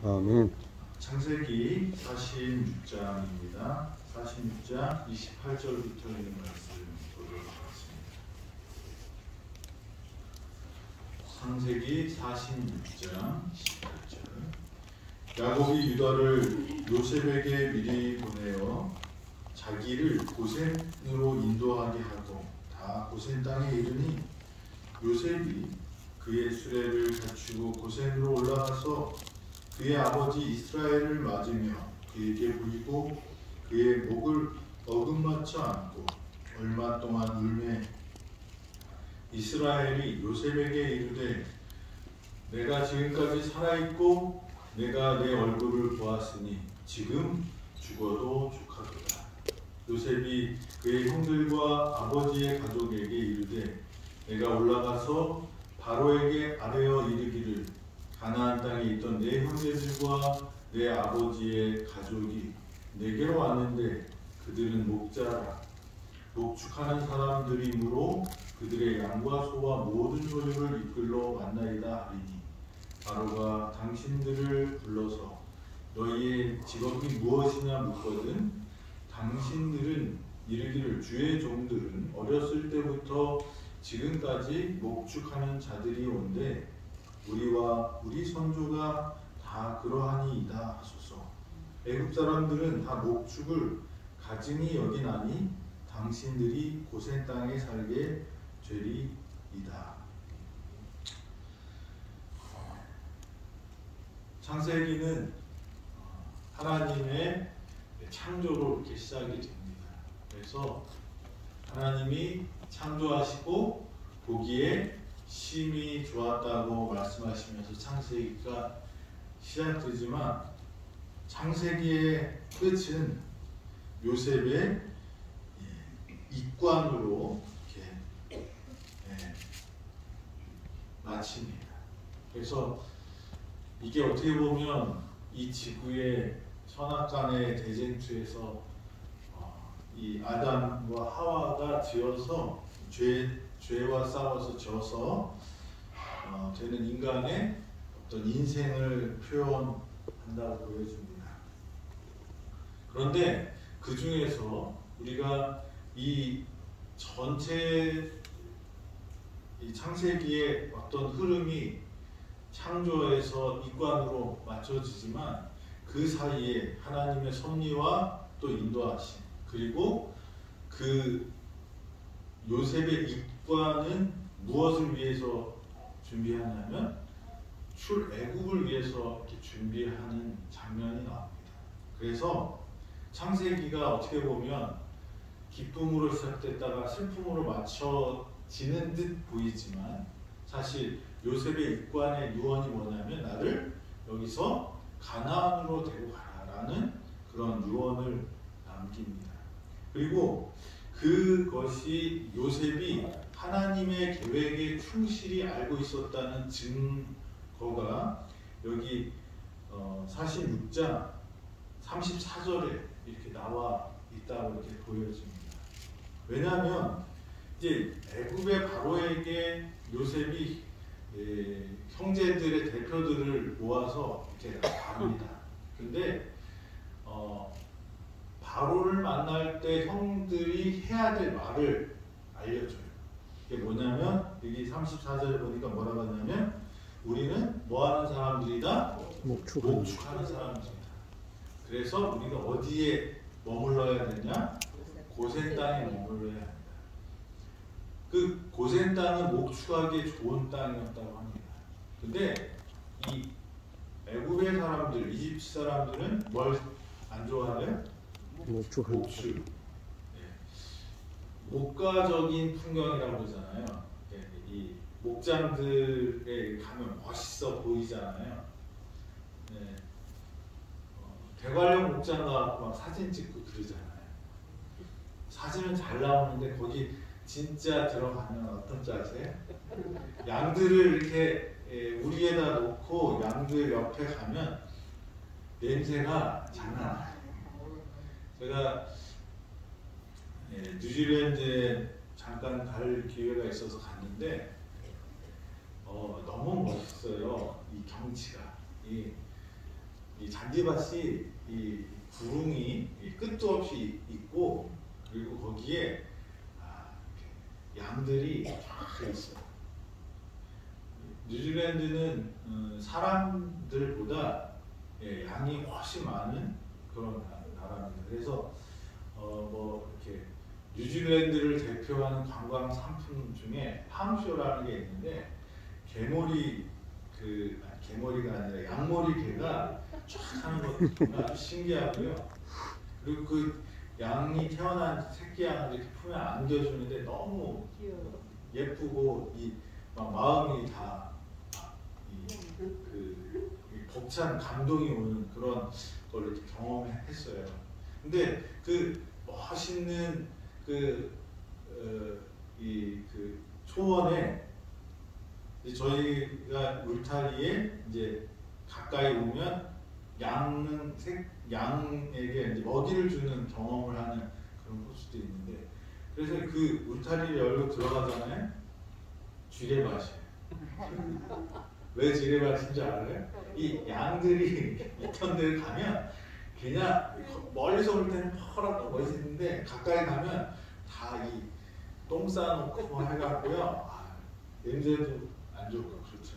아멘. 창세기 46장입니다. 46장 28절부터 있는 말씀 보도록 하겠습니다. 창세기 46장 28절. 야곱이 유다를 요셉에게 미리 보내어 자기를 고센으로 인도하게 하고 다 고센 땅에 이르니 요셉이 그의 수레를 갖추고 고센으로 올라가서 그의 아버지 이스라엘을 맞으며 그에게 보이고 그의 목을 어긋맞춰 안고 얼마 동안 울매 이스라엘이 요셉에게 이르되 내가 지금까지 살아있고 내가 내 얼굴을 보았으니 지금 죽어도 족하도다. 요셉이 그의 형들과 아버지의 가족에게 이르되 내가 올라가서 바로에게 아뢰어 이르기를 가나안 땅에 있던 내 형제들과 내 아버지의 가족이 내게로 왔는데 그들은 목자라 목축하는 사람들이므로 그들의 양과 소와 모든 소유를 이끌러 만나이다 하리니 바로가 당신들을 불러서 너희의 직업이 무엇이냐 묻거든 당신들은 이르기를 주의 종들은 어렸을 때부터 지금까지 목축하는 자들이 온데 우리와 우리 선조가 다 그러하니이다 하소서. 애굽 사람들은 다 목축을 가증히 여기나니 당신들이 고센 땅에 살게 되리이다. 창세기는 하나님의 창조로 이렇게 시작이 됩니다. 그래서 하나님이 창조하시고 보기에 심히 좋았다고 말씀하시면서 창세기가 시작되지만 창세기의 끝은 요셉의 입관으로 이렇게 마칩니다. 그래서 이게 어떻게 보면 이 지구의 선악간의 대쟁투에서 이 아담과 하와가 지어서 죄와 싸워서 져서 되는 인간의 어떤 인생을 표현한다고 보여줍니다. 그런데 그 중에서 우리가 이 전체 이 창세기의 어떤 흐름이 창조에서 입관으로 맞춰지지만 그 사이에 하나님의 섭리와 또 인도하심 그리고 그 요셉의 입관은 무엇을 위해서 준비하냐면 출애굽을 위해서 이렇게 준비하는 장면이 나옵니다. 그래서 창세기가 어떻게 보면 기쁨으로 시작됐다가 슬픔으로 맞춰지는 듯 보이지만 사실 요셉의 입관의 유언이 뭐냐면 나를 여기서 가나안으로 데리고 가라라는 그런 유언을 남깁니다. 그리고 그것이 요셉이 하나님의 계획에 충실히 알고 있었다는 증거가 여기 46장 34절에 이렇게 나와 있다고 이렇게 보여집니다. 왜냐하면 이제 애굽의 바로에게 요셉이 형제들의 대표들을 모아서 이렇게 갑니다. 근데 바로를 만날 때 형들이 해야 될 말을 알려줘요. 이게 뭐냐면 여기 34절에 보니까 뭐라고 하냐면 우리는 뭐하는 사람들이다? 목축하는 사람들이다. 그래서 우리가 어디에 머물러야 되냐? 고센 땅에 머물러야 합니다. 그 고센 땅은 목축하기에 좋은 땅이었다고 합니다. 근데 이 애굽의 사람들, 이집트 사람들은 뭘 안 좋아해요? 목축. 목가적인 풍경이라고 그러잖아요. 이 목장들에 가면 멋있어 보이잖아요. 대관령 목장 가서 막 사진 찍고 그러잖아요. 사진은 잘 나오는데 거기 진짜 들어가면 어떤 자세? 양들을 이렇게 우리에다 놓고 양들 옆에 가면 냄새가 장난 아니에요. 제가 뉴질랜드에 잠깐 갈 기회가 있어서 갔는데 너무 멋있어요. 이 경치가. 이 잔디밭이 이 구릉이 끝도 없이 있고 그리고 거기에 양들이 쫙 있어요. 뉴질랜드는 사람들보다 양이 훨씬 많은 그런 나라입니다. 그래서 뭐 이렇게 뉴질랜드를 대표하는 관광 상품 중에 팜쇼라는 게 있는데 개머리가 아니라 양머리 개가 쫙 하는 것도 아주 신기하고요. 그리고 그 양이 태어난 새끼 양을 이렇게 품에 안겨주는데 너무 예쁘고 막 마음이 다 벅찬 감동이 오는 그런 걸 이렇게 경험했어요. 근데 그 멋있는 그 초원에 저희가 울타리에 이제 가까이 오면 양에게 이제 먹이를 주는 경험을 하는 그런 코스도 있는데, 그래서 그 울타리를 열고 들어가잖아요. 쥐레밭이에요. 왜 쥐레밭인지 알아요? 이 양들이 있던 데를 가면 그냥 멀리서 볼 때는 퍼라고 멋있는데 가까이 가면 다 이 똥 싸놓고 해갖고요. 냄새도 안 좋고 그렇죠.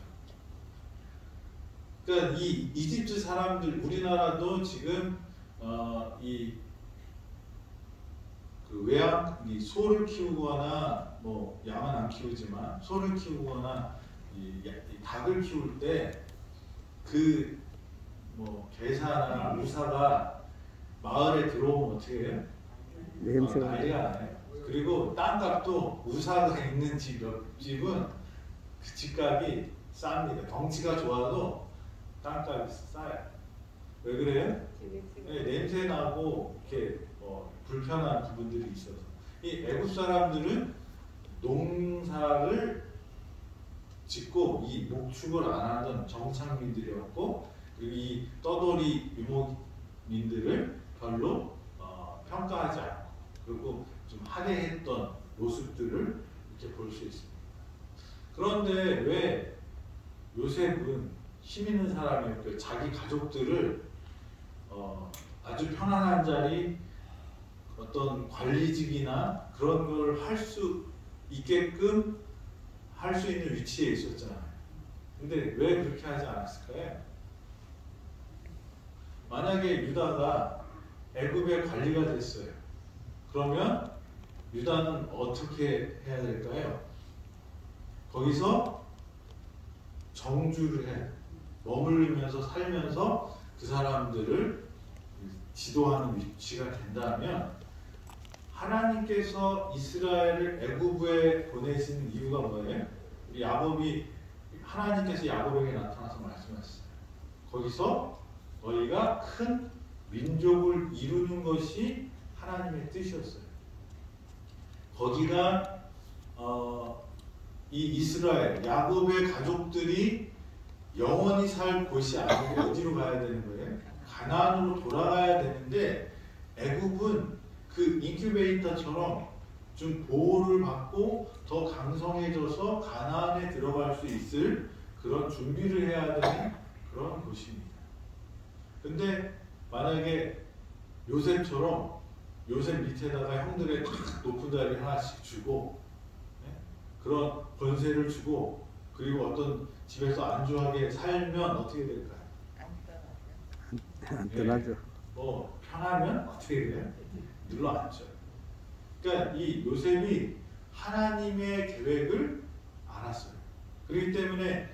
그러니까 이 이집트 사람들, 우리나라도 지금 이 소를 키우거나 뭐 양은 안 키우지만 소를 키우거나 이 닭을 키울 때 그 뭐 개사나 우사가 마을에 들어오면 어떻게 해요? 냄새가 난리가 나요. 그리고 땅값도 우사가 있는 집은 그 집값이 쌉니다. 덩치가 좋아도 땅값이 싸요. 왜 그래요? 냄새 나고 이렇게 불편한 부분들이 있어서. 이 애국 사람들은 농사를 짓고 이 목축을 안 하던 정착민들이었고, 그리고 이 떠돌이 유목민들을 별로 평가하지 않고, 그리고 좀 할애했던 모습들을 이렇게 볼 수 있습니다. 그런데 왜 요셉은 힘 있는 사람이었고요. 자기 가족들을 아주 편안한 자리, 어떤 관리직이나 그런 걸 할 수 있게끔 할 수 있는 위치에 있었잖아요. 근데 왜 그렇게 하지 않았을까요? 만약에 유다가 애굽의 관리가 됐어요. 그러면 유다는 어떻게 해야 될까요? 거기서 정주를 해. 머무르면서 살면서 그 사람들을 지도하는 위치가 된다면, 하나님께서 이스라엘을 애굽에 보내신 이유가 뭐예요? 하나님께서 야곱에게 나타나서 말씀하셨어요. 거기서 너희가 큰 민족을 이루는 것이 하나님의 뜻이었어요. 거기가 이 이스라엘, 야곱의 가족들이 영원히 살 곳이 아니고 어디로 가야 되는 거예요? 가나안으로 돌아가야 되는데, 애굽은 그 인큐베이터처럼 좀 보호를 받고 더 강성해져서 가나안에 들어갈 수 있을 그런 준비를 해야 되는 그런 곳입니다. 근데 만약에 요셉처럼 요셉 밑에다가 형들의 높은 자리 하나씩 주고, 그런 권세를 주고, 그리고 어떤 집에서 안주하게 살면 어떻게 될까요? 안 떠나죠. 편하면 어떻게 돼요? 눌러앉죠. 그러니까 이 요셉이 하나님의 계획을 알았어요. 그렇기 때문에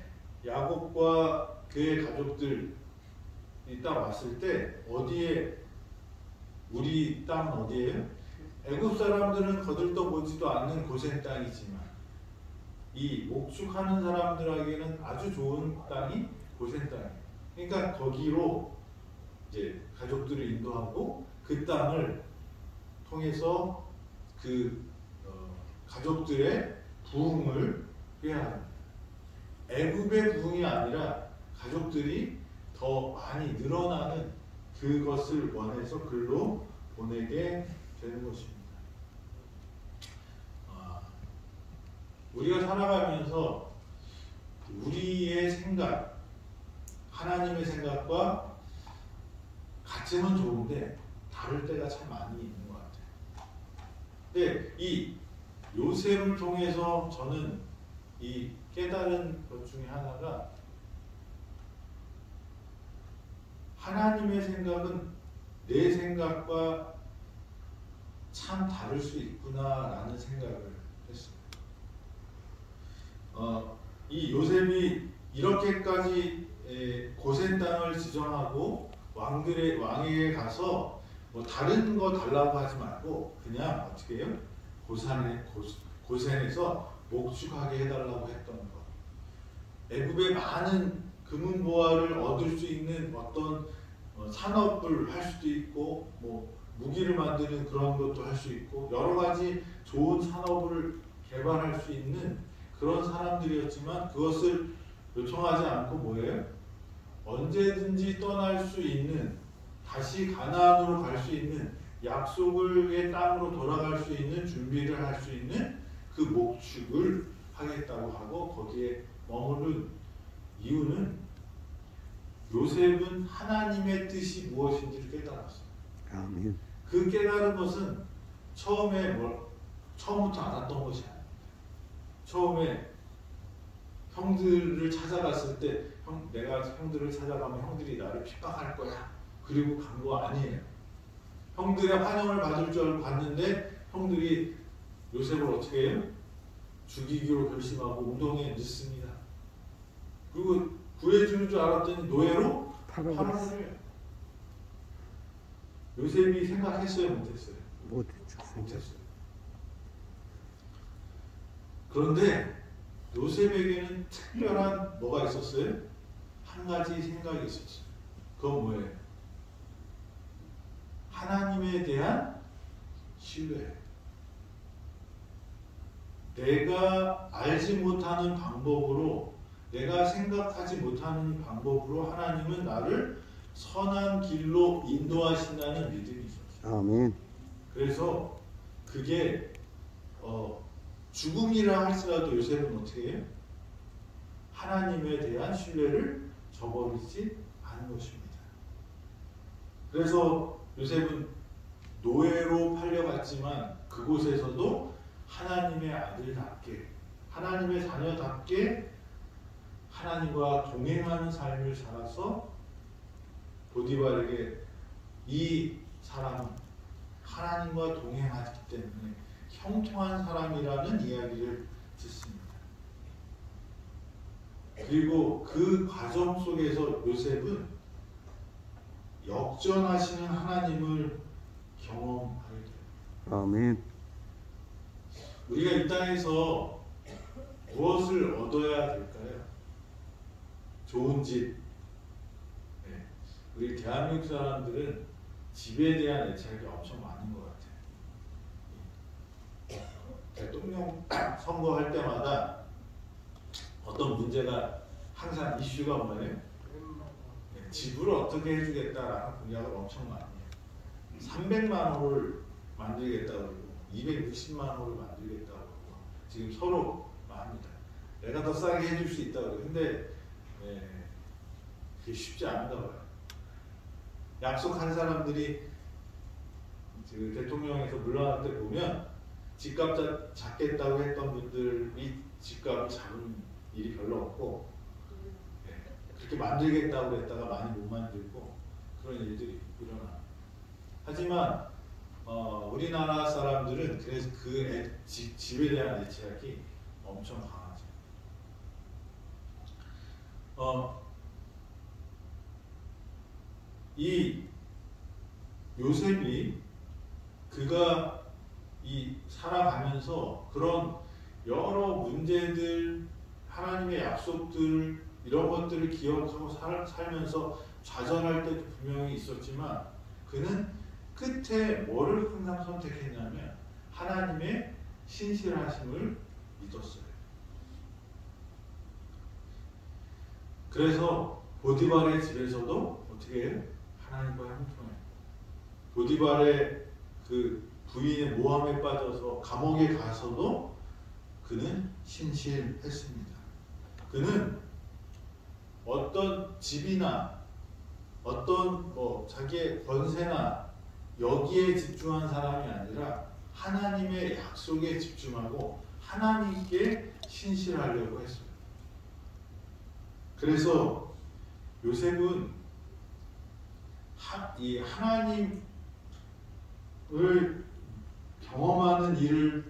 야곱과 그의 가족들이 딱 왔을 때 우리 땅은 어디예요? 애굽 사람들은 거들떠보지도 않는 고센 땅이지만 이 목축하는 사람들에게는 아주 좋은 땅이 고센 땅이에요. 그러니까 거기로 이제 가족들을 인도하고 그 땅을 통해서 그 가족들의 부흥을 해야 합니다. 애굽의 부흥이 아니라 가족들이 더 많이 늘어나는 그것을 원해서 글로 보내게 되는 것입니다. 우리가 살아가면서 우리의 생각, 하나님의 생각과 같으면 좋은데 다를 때가 참 많이 있는 것 같아요. 근데 이 요셉을 통해서 저는 이 깨달은 것 중에 하나가 하나님의 생각은 내 생각과 참 다를 수 있구나라는 생각을 했습니다. 이 요셉이 이렇게까지 고센 땅을 지정하고 왕에게 가서 뭐 다른 거 달라고 하지 말고 그냥 어떻게 해요? 고센에서 목축하게 해달라고 했던 것. 애굽의 많은 금은보화를 얻을 수 있는 어떤 산업을 할 수도 있고 뭐 무기를 만드는 그런 것도 할 수 있고 여러 가지 좋은 산업을 개발할 수 있는 그런 사람들이었지만 그것을 요청하지 않고 뭐예요? 언제든지 떠날 수 있는 다시 가나안으로 갈 수 있는 약속의 땅으로 돌아갈 수 있는 준비를 할 수 있는 그 목축을 하겠다고 하고 거기에 머무른 이유는 요셉은 하나님의 뜻이 무엇인지를 깨달았어요. 아멘. 그 깨달은 것은 처음부터 알았던 것이 아닙니다. 처음에 형들을 찾아갔을 때 내가 형들을 찾아가면 형들이 나를 핍박할 거야. 그리고 간 거 아니에요. 형들의 환영을 받을 줄 알고 갔는데 형들이 요셉을 어떻게 해요? 죽이기로 결심하고 우동에 넣습니다. 그리고 구해주는 줄 알았더니 노예로 팔아버려요. 요셉이 생각했어요? 못했어요? 못했어요. 그런데 요셉에게는 특별한 뭐가 있었어요? 한 가지 생각이 있었어요. 그건 뭐예요? 하나님에 대한 신뢰. 내가 알지 못하는 방법으로, 내가 생각하지 못하는 방법으로 하나님은 나를 선한 길로 인도하신다는 믿음이 있었어요. 아멘. 그래서 그게 죽음이라 할지라도 요셉은 어떻게 해요? 하나님에 대한 신뢰를 저버리지 않은 것입니다. 그래서 요셉은 노예로 팔려갔지만 그곳에서도 하나님의 아들답게, 하나님의 자녀답게 하나님과 동행하는 삶을 살아서 보디발에게 이 사람은 하나님과 동행하기 때문에 형통한 사람이라는 이야기를 듣습니다. 그리고 그 과정 속에서 요셉은 역전하시는 하나님을 경험하게 돼요. 아멘. 우리가 이 땅에서 무엇을 얻어야 될까요? 좋은 집. 네. 우리 대한민국 사람들은 집에 대한 애착이 엄청 많은 것 같아요. 대통령 선거할 때마다 어떤 문제가 항상 이슈가 뭐예요? 네. 집을 어떻게 해주겠다라는 공약을 엄청 많이 해요. 300만 호를 만들겠다고 그러고 260만 호를 만들겠다고 그러고 지금 서로 합니다. 내가 더 싸게 해줄 수 있다고 그래요. 근데 그게 쉽지 않은가 봐요. 약속한 사람들이 그 대통령에서 물러날 때 보면 집값 잡겠다고 했던 분들이 집값을 잡은 일이 별로 없고 그렇게 만들겠다고 했다가 많이 못 만들고 그런 일들이 일어나. 하지만 우리나라 사람들은 그래서 그 집에 대한 애착이 엄청 강하죠. 이 요셉이 그가 이 살아가면서 그런 여러 문제들, 하나님의 약속들 이런 것들을 기억하고 살면서 좌절할 때도 분명히 있었지만 그는 끝에 뭐를 항상 선택했냐면 하나님의 신실하심을 믿었어요. 그래서 보디발의 집에서도 어떻게 해요? 하나님과 형통해요. 보디발의 그 부인의 모함에 빠져서 감옥에 가서도 그는 신실했습니다. 그는 어떤 집이나 어떤 자기의 권세나 여기에 집중한 사람이 아니라 하나님의 약속에 집중하고 하나님께 신실하려고 했어요. 그래서 요셉은 이 하나님을 경험하는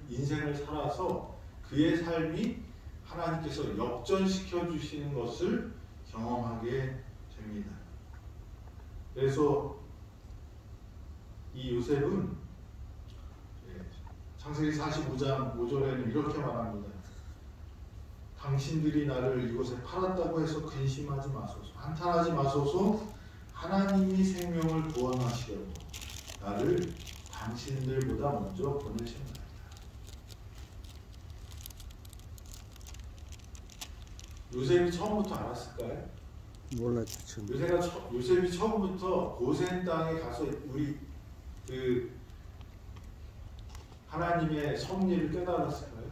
인생을 살아서 그의 삶이 하나님께서 역전시켜 주시는 것을 경험하게 됩니다. 그래서 이 요셉은 창세기 45장 5절에는 이렇게 말합니다. 당신들이 나를 이곳에 팔았다고 해서 근심하지 마소서, 한탄하지 마소서. 하나님이 생명을 구원하시려고 나를 당신들보다 먼저 보내셨나이다. 요셉이 처음부터 알았을까요? 몰랐죠. 요셉이 처음부터 고센 땅에 가서 우리 하나님의 섭리를 깨달았을까요?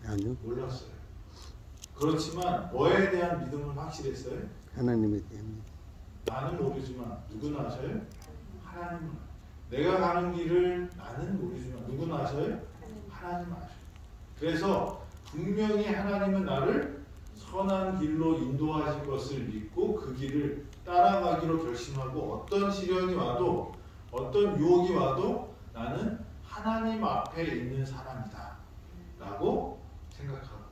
아니요. 몰랐어요. 그렇지만 뭐에 대한 믿음은 확실했어요? 하나님에 대한. 나는 모르지만 누구는 아셔요? 하나님은. 내가 가는 길을 나는 모르지만 누구는 아셔요? 하나님은 아셔요. 그래서 분명히 하나님은 나를 선한 길로 인도하실 것을 믿고 그 길을 따라가기로 결심하고 어떤 시련이 와도 어떤 유혹이 와도 나는 하나님 앞에 있는 사람이다 라고 생각하고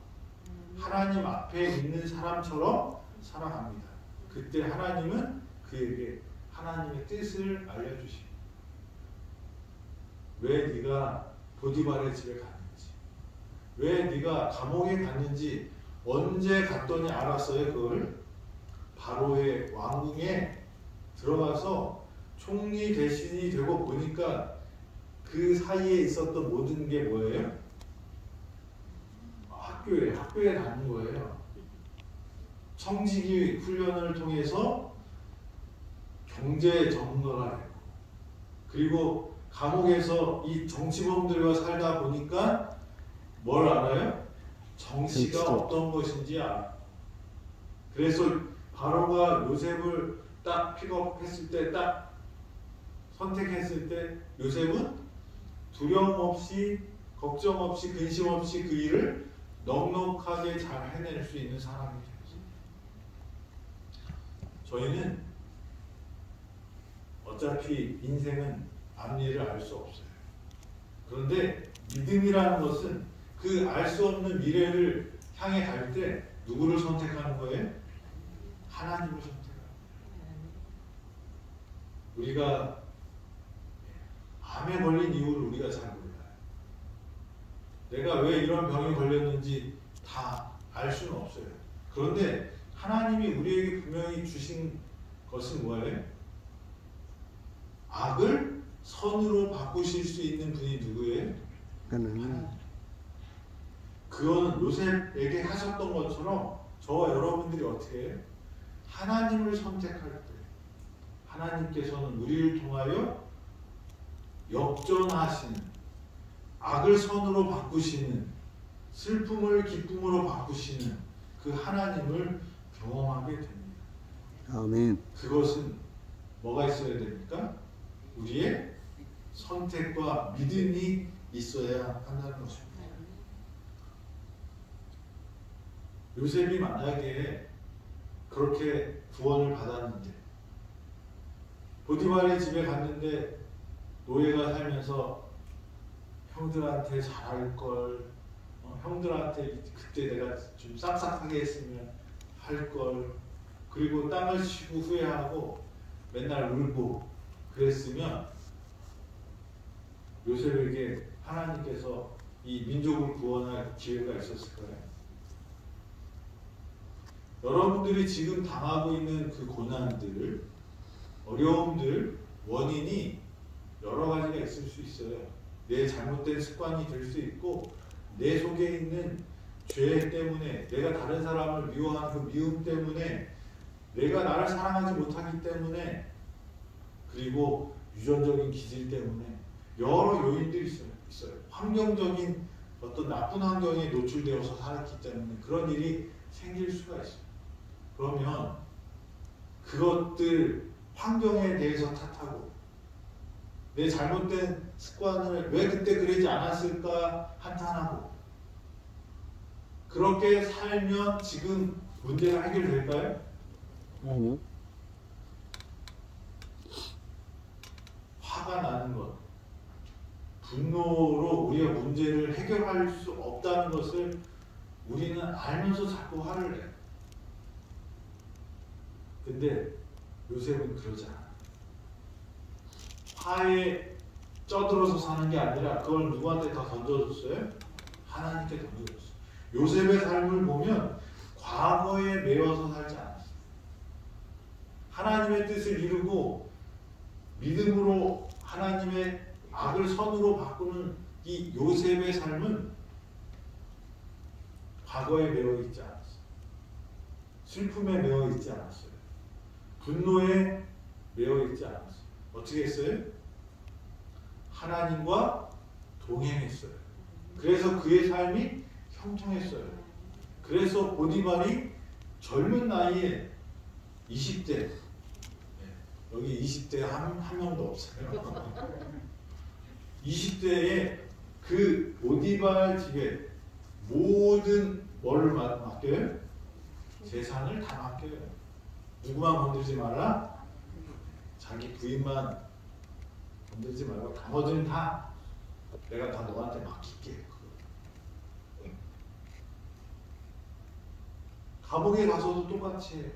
하나님 앞에 있는 사람처럼 살아갑니다. 그때 하나님은 그에게 하나님의 뜻을 알려주십니다. 왜 네가 보디발의 집에 갔는지, 왜 네가 감옥에 갔는지 언제 갔더니 알았어요. 그걸 바로의 왕궁에 들어가서 총리 대신이 되고 보니까 그 사이에 있었던 모든 게 뭐예요? 학교에 다닌 거예요. 청지기 훈련을 통해서 경제 전문가가 되고, 그리고 감옥에서 이 정치범들과 살다 보니까 뭘 알아요? 정치가 어떤 것인지 알아. 그래서 바로가 요셉을 딱 픽업했을 때, 딱 선택했을 때 요셉은 두려움 없이, 걱정 없이, 근심 없이 그 일을 넉넉하게 잘 해낼 수 있는 사람이 되었습니다. 저희는 어차피 인생은 앞일을 알 수 없어요. 그런데 믿음이라는 것은 그 알 수 없는 미래를 향해 갈 때 누구를 선택하는 거예요? 하나님을 선택하는 거예요. 우리가 암에 걸린 이유를 우리가 잘 몰라요. 내가 왜 이런 병에 걸렸는지 다 알 수는 없어요. 그런데 하나님이 우리에게 분명히 주신 것은 뭐예요? 악을 선으로 바꾸실 수 있는 분이 누구예요? 하나님. 그거는 요셉에게 하셨던 것처럼 저와 여러분들이 어떻게 해요? 하나님을 선택할 때 하나님께서는 우리를 통하여 역전하시는, 악을 선으로 바꾸시는, 슬픔을 기쁨으로 바꾸시는 그 하나님을 경험하게 됩니다. 아멘. 그것은 뭐가 있어야 됩니까? 우리의 선택과 믿음이 있어야 한다는 것입니다. 요셉이 만약에 그렇게 구원을 받았는데 보디발의 집에 갔는데 노예가 살면서 형들한테 잘할 걸, 형들한테 그때 내가 좀 싹싹하게 했으면 할 걸, 그리고 땅을 치고 후회하고 맨날 울고 그랬으면 요셉에게 하나님께서 이 민족을 구원할 기회가 있었을 거예요. 여러분들이 지금 당하고 있는 그 고난들, 어려움들, 원인이 여러 가지가 있을 수 있어요. 내 잘못된 습관이 될 수 있고, 내 속에 있는 죄 때문에, 내가 다른 사람을 미워하는 그 미움 때문에, 내가 나를 사랑하지 못하기 때문에, 그리고 유전적인 기질 때문에 여러 요인들이 있어요. 환경적인 어떤 나쁜 환경에 노출되어서 살았기 때문에 그런 일이 생길 수가 있어요. 그러면 그것들 환경에 대해서 탓하고 내 잘못된 습관을 왜 그때 그러지 않았을까 한탄하고 그렇게 살면 지금 문제가 해결될까요? 아니요. 화가 나는 것, 분노로 우리가 문제를 해결할 수 없다는 것을 우리는 알면서 자꾸 화를 내요. 근데 요셉은 그러지 않아요. 화에 쪄들어서 사는 게 아니라 그걸 누구한테 다 던져줬어요? 하나님께 던져줬어요. 요셉의 삶을 보면 과거에 매여서 살지 않았어요. 하나님의 뜻을 이루고 믿음으로 하나님의 악을 선으로 바꾸는 이 요셉의 삶은 과거에 매여 있지 않았어요. 슬픔에 매여 있지 않았어요. 분노에 매여 있지 않았어요. 어떻게 했어요? 하나님과 동행했어요. 그래서 그의 삶이 형통했어요. 그래서 보디발이 젊은 나이에 20대 여기 20대 한 명도 없어요. 20대에 그 보디발 집에 모든 뭐를 맡겨요? 재산을 다 맡겨요. 누구만 건들지 말라? 자기 부인만 건들지 말고 나머지는 다 내가 다 너한테 맡길게. 감옥에 가서도 똑같이 해요.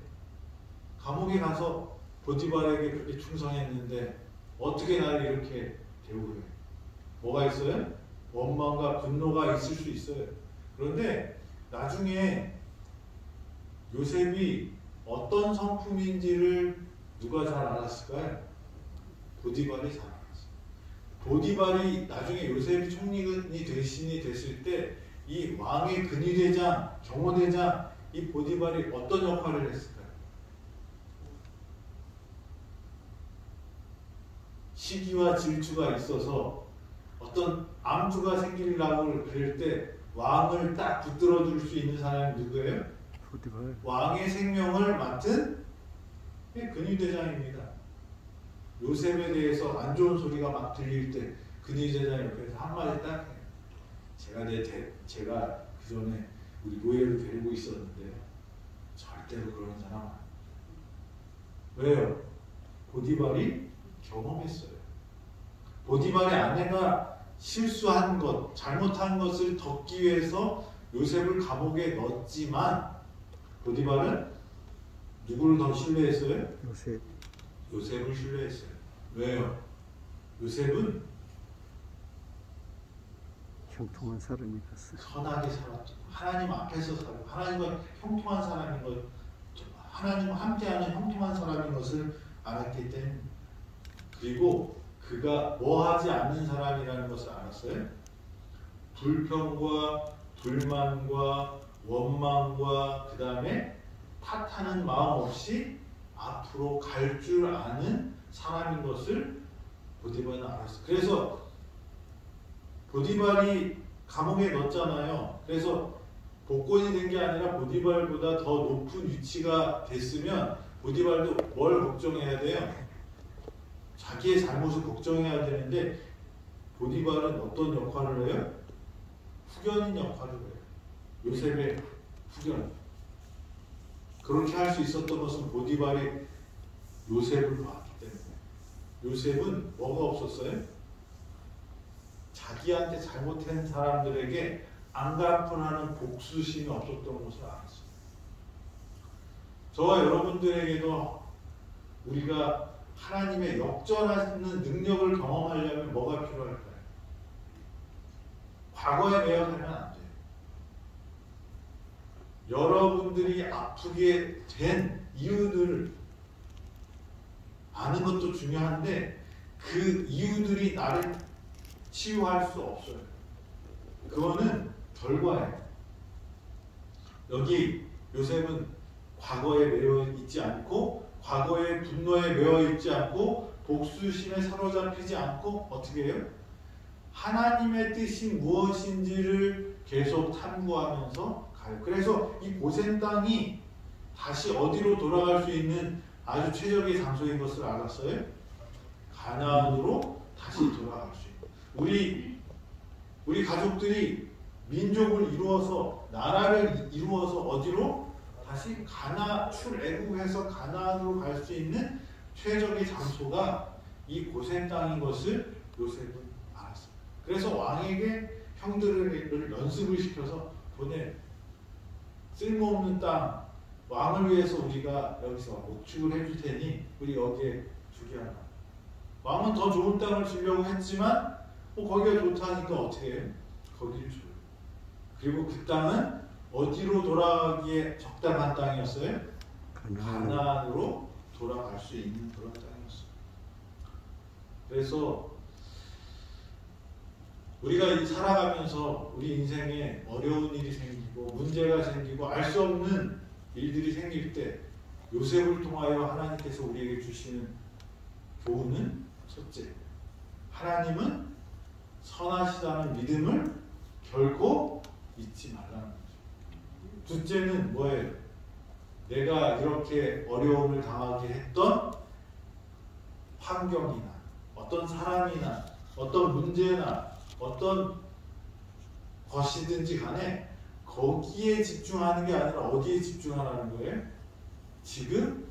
감옥에 가서 보디발에게 그렇게 충성했는데 어떻게 나를 이렇게 대우해? 뭐가 있어요? 원망과 분노가 있을 수 있어요. 그런데 나중에 요셉이 어떤 성품인지를 누가 잘 알았을까요? 보디발이 잘 알았어요. 보디발이 나중에 요셉이 총리가 됐을 때 이 왕의 근위대장, 경호대장 이 보디발이 어떤 역할을 했을까요? 시기와 질투가 있어서 어떤 암투가 생기려고 그럴 때 왕을 딱 붙들어 줄 수 있는 사람이 누구예요? 보디발. 왕의 생명을 맡은 근위대장입니다. 요셉에 대해서 안 좋은 소리가 막 들릴 때 근위대장 옆에서 한마디 딱 해요. 제가 그 전에 우리 노예를 데리고 있었는데 절대로 그러는 사람 아니에요. 왜요? 보디발이 경험했어요. 보디발의 아내가 실수한 것, 잘못한 것을 덮기 위해서 요셉을 감옥에 넣었지만 보디발은 누구를 더 신뢰했어요? 요셉. 요셉을 신뢰했어요. 왜요? 요셉은 형통한 사람이었어요. 선하게 살았죠. 하나님 앞에서 살고 하나님과 형통한 사람인 것, 하나님과 함께하는 형통한 사람인 것을 알았기 때문에 그리고 그가 뭐하지 않는 사람이라는 것을 알았어요. 불평과 불만과 원망과 그 다음에 탓하는 마음 없이 앞으로 갈 줄 아는 사람인 것을 보디발은 알았어요. 그래서 보디발이 감옥에 넣었잖아요. 그래서 복권이 된 게 아니라 보디발보다 더 높은 위치가 됐으면 보디발도 뭘 걱정해야 돼요? 자기의 잘못을 걱정해야 되는데 보디발은 어떤 역할을 해요? 후견인 역할을 해요. 요셉의 후견. 그렇게 할 수 있었던 것은 보디발이 요셉을 봤기 때문에. 요셉은 뭐가 없었어요? 자기한테 잘못한 사람들에게 안 갚으라는 복수심이 없었던 것을 알았어요. 저와 여러분들에게도 우리가 하나님의 역전하는 능력을 경험하려면 뭐가 필요할까요? 과거에 매여 살면 안 돼요. 여러분들이 아프게 된 이유들을 아는 것도 중요한데 그 이유들이 나를 치유할 수 없어요. 그거는 결과예요. 여기 요셉은 과거에 매여 있지 않고 과거의 분노에 매여 있지 않고 복수심에 사로잡히지 않고 어떻게 해요? 하나님의 뜻이 무엇인지를 계속 탐구하면서 가요. 그래서 이 고센 땅이 다시 어디로 돌아갈 수 있는 아주 최적의 장소인 것을 알았어요. 가나안으로 다시 돌아갈 수 있는. 우리 가족들이 민족을 이루어서 나라를 이루어서 어디로 다시 출애굽해서 가나안으로 갈 수 있는 최적의 장소가 이 고센 땅인 것을 요셉은 알았어요. 그래서 왕에게 형들을 연습을 시켜서 보내. 쓸모없는 땅 왕을 위해서 우리가 여기서 목축을 해줄 테니 우리 여기에 주게 하라. 왕은 더 좋은 땅을 주려고 했지만 거기가 좋다니까 어떻게 해요? 거기를 줘요. 그리고 그 땅은 어디로 돌아가기에 적당한 땅이었어요? 가나안으로 돌아갈 수 있는 그런 땅이었어요. 그래서 우리가 살아가면서 우리 인생에 어려운 일이 생기고 문제가 생기고 알 수 없는 일들이 생길 때 요셉을 통하여 하나님께서 우리에게 주시는 교훈은 첫째, 하나님은 선하시다는 믿음을 결코 잊지 말라는 거죠. 둘째는 뭐예요? 내가 이렇게 어려움을 당하게 했던 환경이나 어떤 사람이나 어떤 문제나 어떤 것이든지 간에 거기에 집중하는 게 아니라 어디에 집중하라는 거예요? 지금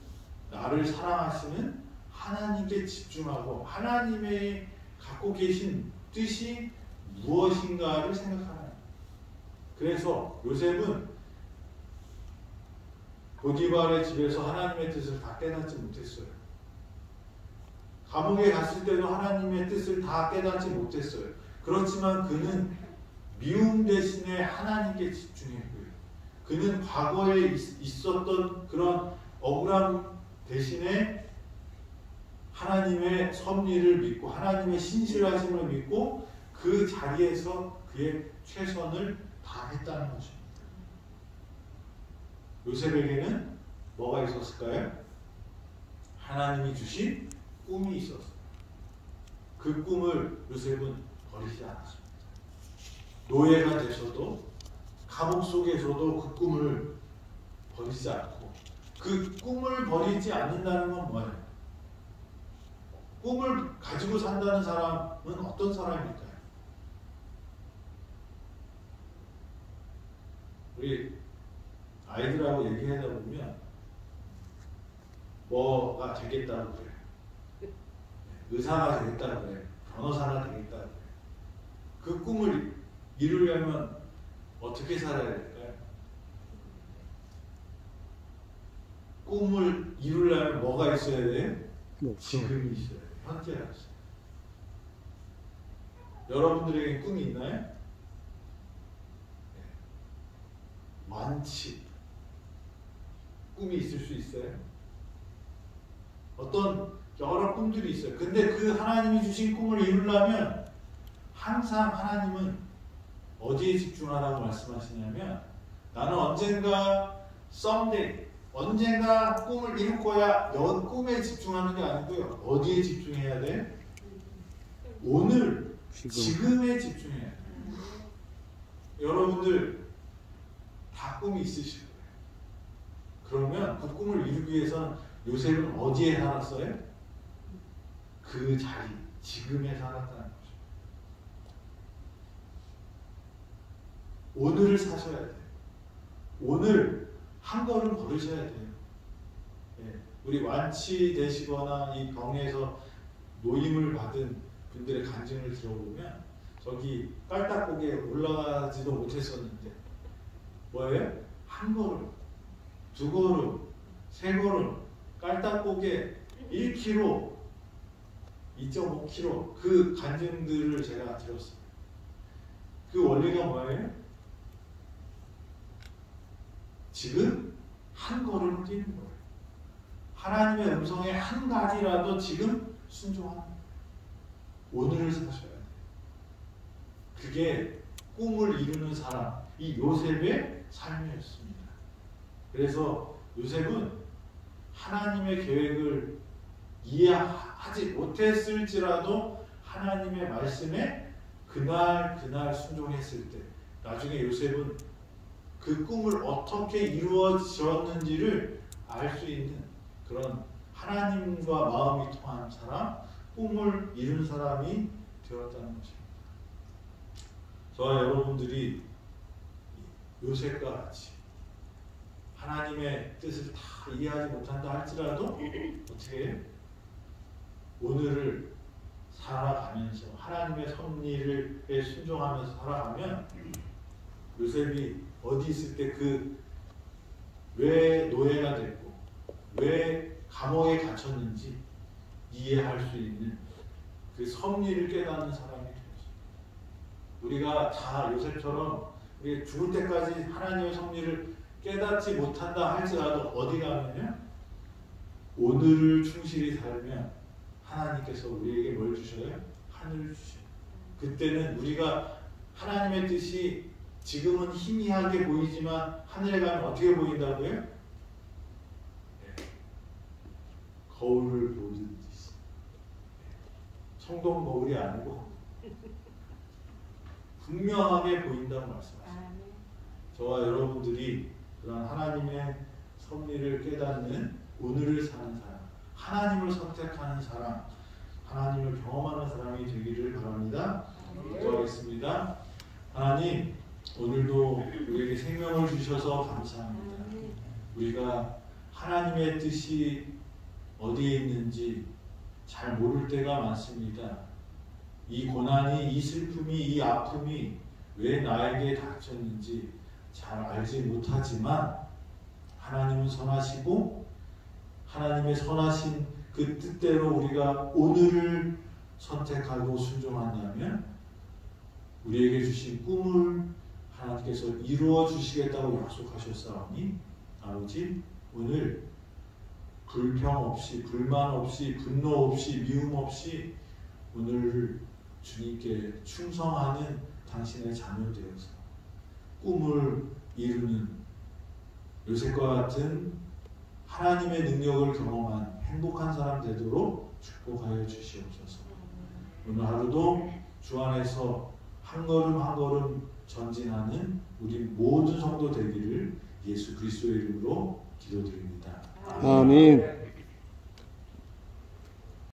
나를 사랑하시는 하나님께 집중하고 하나님의 갖고 계신 뜻이 무엇인가를 생각하는 거예요. 그래서 요셉은 보디발의 집에서 하나님의 뜻을 다 깨닫지 못했어요. 감옥에 갔을 때도 하나님의 뜻을 다 깨닫지 못했어요. 그렇지만 그는 미움 대신에 하나님께 집중했고요. 그는 과거에 있었던 그런 억울함 대신에 하나님의 섭리를 믿고 하나님의 신실하심을 믿고 그 자리에서 그의 최선을 다했다는 것입니다. 요셉에게는 뭐가 있었을까요? 하나님이 주신 꿈이 있었어요. 그 꿈을 요셉은 버리지 않았습니다. 노예가 되셔도 감옥 속에서도 그 꿈을 버리지 않고, 그 꿈을 버리지 않는다는 건 뭐예요? 꿈을 가지고 산다는 사람은 어떤 사람일까요? 우리 아이들하고 얘기하다 보면 뭐가 되겠다고 그래요. 의사가 되겠다고 그래요. 변호사가 되겠다고 그래요. 그 꿈을 이루려면 어떻게 살아야 될까요? 꿈을 이루려면 뭐가 있어야 돼요? 지금이 있어야 돼요. 현재가 있어요. 여러분들에게 꿈이 있나요? 많지. 꿈이 있을 수 있어요. 어떤 여러 꿈들이 있어요. 근데 그 하나님이 주신 꿈을 이루려면 항상 하나님은 어디에 집중하라고 말씀하시냐면, 나는 언젠가 someday, 언젠가 꿈을 이룰 거야. 꿈에 집중하는 게 아니고요. 어디에 집중해야 돼? 오늘, 지금에 집중해야 돼. 여러분들 다 꿈이 있으실 거예요. 그러면 그 꿈을 이루기 위해서는 요셉은 어디에 살았어요? 그 자리, 지금에 살았다는 거죠. 오늘을 사셔야 돼요. 오늘 한 걸음 걸으셔야 돼요. 예, 우리 완치되시거나 이 병에서 노임을 받은 분들의 간증을 들어보면 저기 깔딱고개 올라가지도 못했었는데 뭐예요? 한 걸음, 두 걸음, 세 걸음, 깔딱고개 1km, 2.5km 그 간증들을 제가 들었어요. 그 원리가 뭐예요? 지금 한 걸음을 뛰는 거예요. 하나님의 음성에 한 가지라도 지금 순종하는 거예요. 오늘을 사셔야 돼요. 그게 꿈을 이루는 사람, 이 요셉의 삶이었습니다. 그래서 요셉은 하나님의 계획을 이해하지 못했을지라도 하나님의 말씀에 그날 순종했을 때 나중에 요셉은 그 꿈을 어떻게 이루어졌는지를 알 수 있는 그런 하나님과 마음이 통한 사람, 꿈을 이룬 사람이 되었다는 것입니다. 저와 여러분들이 요셉과 같이 하나님의 뜻을 다 이해하지 못한다 할지라도 어떻게 해요? 오늘을 살아가면서 하나님의 섭리에 순종하면서 살아가면 요셉이 어디 있을 때 그 왜 노예가 됐고 왜 감옥에 갇혔는지 이해할 수 있는 그 섭리를 깨닫는 사람이 되었어요. 우리가 다 요셉처럼 우리 죽을 때까지 하나님의 섭리를 깨닫지 못한다 할지라도 어디 가면요? 오늘을 충실히 살면 하나님께서 우리에게 뭘 주셔요? 하늘을 주셔요. 그때는 우리가 하나님의 뜻이 지금은 희미하게 보이지만 하늘에 가면 어떻게 보인다고요? 네. 거울을 보는 듯이. 청동 거울이 아니고 분명하게 보인다고 말씀하십니다. 저와 여러분들이 그런 하나님의 섭리를 깨닫는 오늘을 사는 사람, 하나님을 선택하는 사람, 하나님을 경험하는 사람이 되기를 바랍니다. 기도하겠습니다. 하나님, 오늘도 우리에게 생명을 주셔서 감사합니다. 우리가 하나님의 뜻이 어디에 있는지 잘 모를 때가 많습니다. 이 고난이, 이 슬픔이, 이 아픔이 왜 나에게 닥쳤는지 잘 알지 못하지만 하나님은 선하시고 하나님의 선하신 그 뜻대로 우리가 오늘을 선택하고 순종한다면 우리에게 주신 꿈을 하나님께서 이루어 주시겠다고 약속하셨사오니 아버지 오늘 불평 없이 불만 없이 분노 없이 미움 없이 오늘을 주님께 충성하는 당신의 자녀 되어서 꿈을 이루는 요셉과 같은 하나님의 능력을 경험한 행복한 사람 되도록 축복하여 주시옵소서. 오늘 하루도 주 안에서 한 걸음 한 걸음 전진하는 우리 모든 성도 되기를 예수 그리스도의 이름으로 기도드립니다. 아멘.